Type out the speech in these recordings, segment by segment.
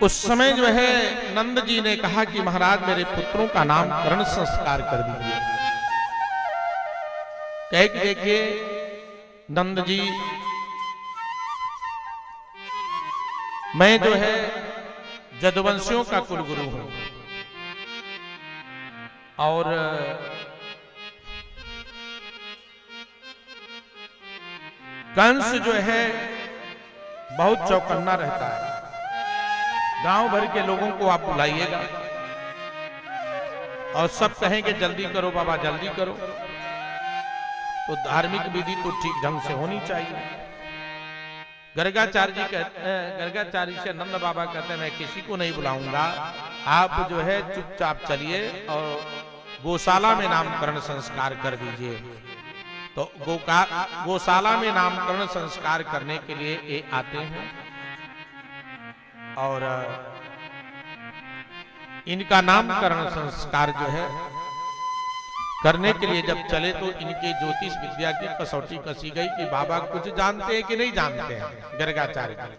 उस समय जो है नंद जी ने कहा कि महाराज मेरे पुत्रों का नामकरण संस्कार कर दीजिए। कह कि देखिए नंद जी, मैं जो है जदुवंशियों का कुलगुरु हूं और कंस जो है बहुत चौकन्ना रहता है। गांव भर के लोगों को आप बुलाइएगा और सब कहेंगे जल्दी करो बाबा जल्दी करो, तो धार्मिक विधि तो ठीक ढंग से होनी चाहिए। गर्गाचार्य जी कहते हैं, गर्गाचार्य से नंद बाबा कहते हैं मैं किसी को नहीं बुलाऊंगा, आप जो है चुपचाप चलिए और गौशाला में नामकरण संस्कार कर दीजिए। तो गौशाला में नामकरण संस्कार करने के लिए ये आते हैं और इनका नामकरण संस्कार जो है करने के लिए जब चले तो इनके ज्योतिष विद्या की कसौटी कसी गई कि बाबा कुछ जानते हैं कि नहीं जानते हैं। गर्गाचार्य जी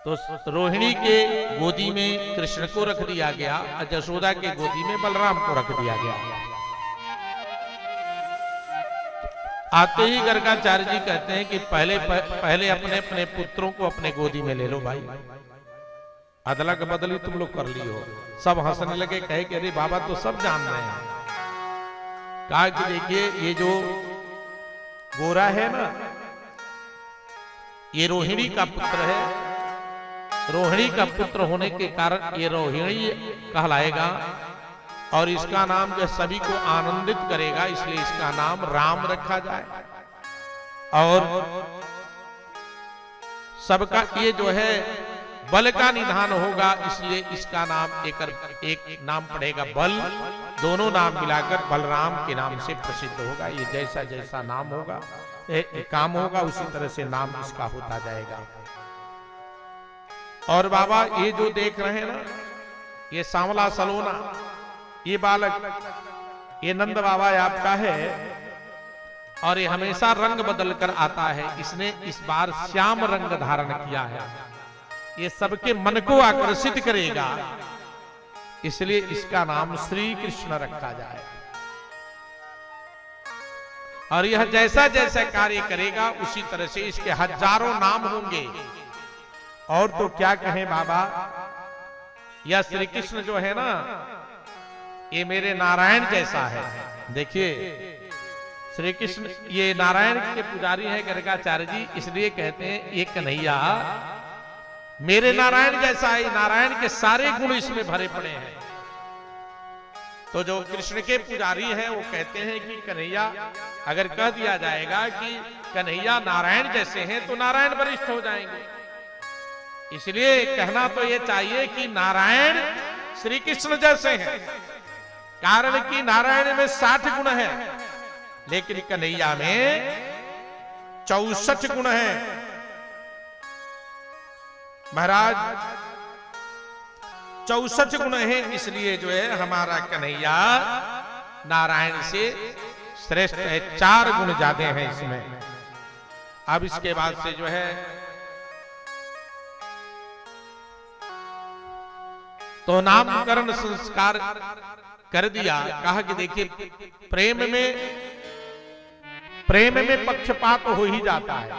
तो रोहिणी के गोदी में कृष्ण को रख दिया गया और यशोदा के गोदी में बलराम को रख दिया गया। आते ही गर्गाचार्य जी कहते हैं कि पहले अपने अपने पुत्रों को अपने गोदी में ले लो भाई, अदला बदली तुम लोग कर ली हो। सब हंसने लगे, कहे कि अरे बाबा तो सब जान रहे हैं। कहा कि देखिए ये जो गोरा है ना ये रोहिणी का पुत्र है, रोहिणी का पुत्र होने के कारण ये रोहिणी कहलाएगा और इसका नाम जो सभी को आनंदित करेगा, इसलिए इसका नाम राम रखा जाए। और सबका ये जो है बल का निधान होगा, इसलिए इसका नाम एक नाम पड़ेगा बल, दोनों नाम मिलाकर बलराम के नाम से प्रसिद्ध होगा। ये जैसा जैसा नाम होगा काम होगा उसी तरह से नाम इसका होता जाएगा। और बाबा ये जो देख रहे हैं ना ये सांवला सलोना, ये बालक ये नंद बाबा आपका है और ये हमेशा रंग बदल कर आता है। इसने इस बार श्याम रंग धारण किया है, ये सबके मन को आकर्षित करेगा, इसलिए इसका नाम श्री कृष्ण रखा जाए। और यह जैसा जैसा कार्य करेगा उसी तरह से इसके हजारों नाम होंगे। और तो क्या कहें बाबा, यह श्री कृष्ण जो है ना ये मेरे नारायण जैसा है। देखिए श्री कृष्ण ये नारायण के पुजारी है गर्गाचार्य जी, इसलिए कहते हैं ये कन्हैया मेरे नारायण जैसा है। नारायण के सारे गुण इसमें भरे पड़े हैं। तो जो कृष्ण के पुजारी हैं वो कहते हैं कि कन्हैया, अगर कह दिया जाएगा कि कन्हैया नारायण जैसे हैं तो नारायण वरिष्ठ हो जाएंगे। इसलिए कहना तो ये चाहिए कि नारायण श्री कृष्ण जैसे हैं, कारण कि नारायण में 60 गुण है लेकिन कन्हैया में 64 गुण है। महाराज 64 गुण है, इसलिए जो है हमारा कन्हैया नारायण से श्रेष्ठ है। 4 गुण ज्यादा हैं इसमें। अब इसके बाद से जो है तो नामकरण संस्कार कर दिया। कहा कि देखिए प्रेम में पक्षपात हो ही जाता है।